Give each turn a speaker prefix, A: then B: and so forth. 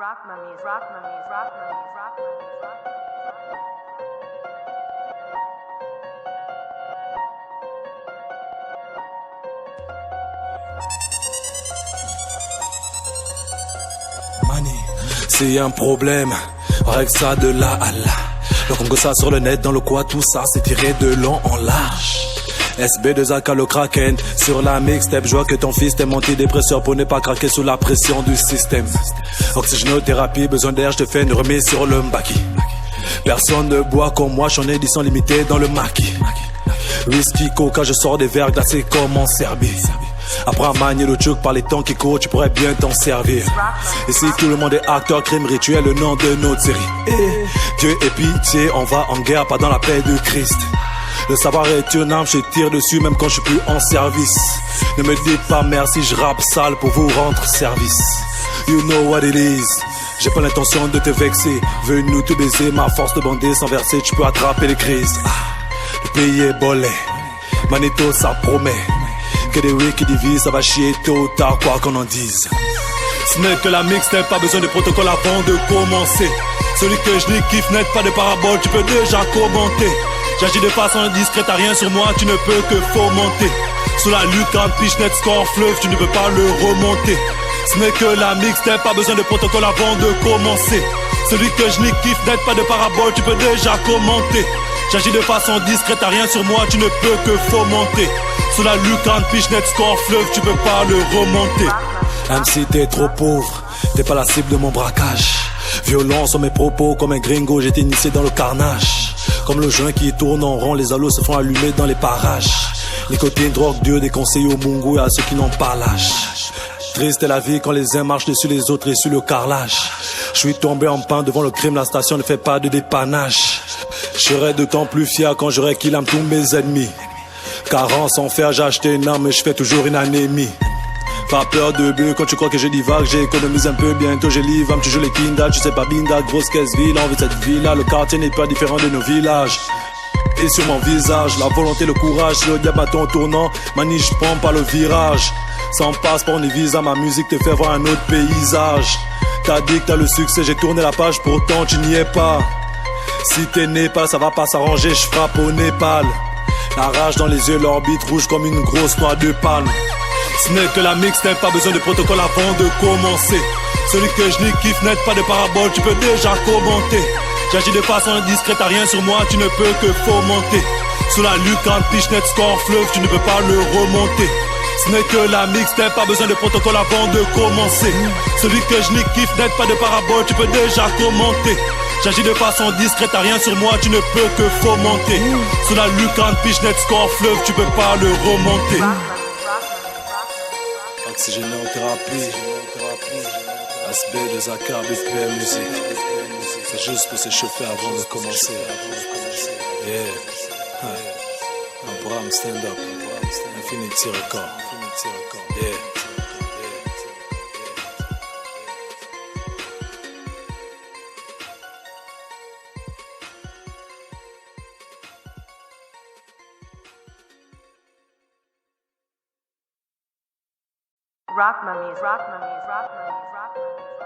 A: Rock mummies, rock mummies, rock mummies, rock mummies, rock
B: mummies. Mani, c'est un problème, règle ça de là à là. Le Congo ça sur le net, dans le quoi tout ça c'est tiré de long en large. SB2AK le Kraken, sur la mixtape, je vois que ton fils t'est antidépresseur pour ne pas craquer sous la pression du système. Oxygénothérapie, besoin d'air, je te fais une remise sur le mbaki. Personne ne boit comme moi, j'en ai édition limitée dans le maquis. Whisky, coca, je sors des verres glacés comme en Serbie. Après à manier le truc par les temps qui courent, tu pourrais bien t'en servir. Ici tout le monde est acteur, crime, rituel, le nom de notre série. Et Dieu et pitié, on va en guerre, pas dans la paix de Christ. Le savoir est une arme, je tire dessus même quand je suis plus en service. Ne me dites pas merci, je rappe sale pour vous rendre service. You know what it is. J'ai pas l'intention de te vexer. Venu te baiser, ma force de bander sans verser, tu peux attraper les crises. Le pays est bolé, Manito ça promet. Que des oui qui divisent, ça va chier tôt ou tard, quoi qu'on en dise. Ce n'est que la mixtape, pas besoin de protocole avant de commencer. Celui que je kiffe net, pas de parabole, tu peux déjà commenter. J'agis de façon discrète, t'as rien sur moi, tu ne peux que fomenter. Sous la lucarne, net, score, fleuve, tu ne peux pas le remonter. Ce n'est que la mixtape, pas besoin de protocole avant de commencer. Celui que je kiffe net, pas de parabole, tu peux déjà commenter. J'agis de façon discrète, t'as rien sur moi, tu ne peux que fomenter. Sous la lucarne, net, score, fleuve, tu peux pas le remonter. Même si t'es trop pauvre, t'es pas la cible de mon braquage. Violent sur mes propos, comme un gringo, j'étais initié dans le carnage. Comme le joint qui tourne en rond, les halos se font allumer dans les parages. Nicotine, drogue, Dieu, des conseils au Mungu et à ceux qui n'ont pas l'âge. Triste est la vie quand les uns marchent dessus les autres et sur le carrelage. Je suis tombé en panne devant le crime, la station ne fait pas de dépannage. Je serai d'autant plus fier quand j'aurai kill tous mes ennemis. Carence en fer, j'ai acheté une arme et je fais toujours une anémie. Pas peur de but quand tu crois que je divague, j'ai économisé un peu, bientôt j'ai l'ivame, tu joues les kinda, tu sais pas binda, grosse caisse ville, envie de cette ville-là, le quartier n'est pas différent de nos villages. Et sur mon visage, la volonté, le courage, le diable à ton tournant, manie je prends pas le virage. Sans passeport ni visa, ma musique te fait voir un autre paysage. T'as dit que t'as le succès, j'ai tourné la page, pourtant tu n'y es pas. Si t'es né pas, ça va pas s'arranger, je frappe au Népal. La rage dans les yeux, l'orbite rouge comme une grosse noix de palme. Ce n'est que la mixtape, pas besoin de protocole avant de commencer. Celui que je kiffe net, pas de parabole, tu peux déjà commenter. J'agis de façon discrète, t'as rien sur moi, tu ne peux que fomenter. Sous la lucarne, net, score, fleuve, tu ne peux pas le remonter. Ce n'est que la mixtape, pas besoin de protocole avant de commencer. Celui que je kiffe net, pas de parabole, tu peux déjà commenter. J'agis de façon discrète, t'as rien sur moi, tu ne peux que fomenter. Sous la lucarne, net, score, fleuve, tu peux pas le remonter. Oxygénothérapie, SB2AK, BPM musique. C'est juste pour s'échauffer avant de commencer. Yeah. Abraham stand up. Infinity record. Yeah.
A: Rock mummies, rock mummies, rock mummies, rock mummies.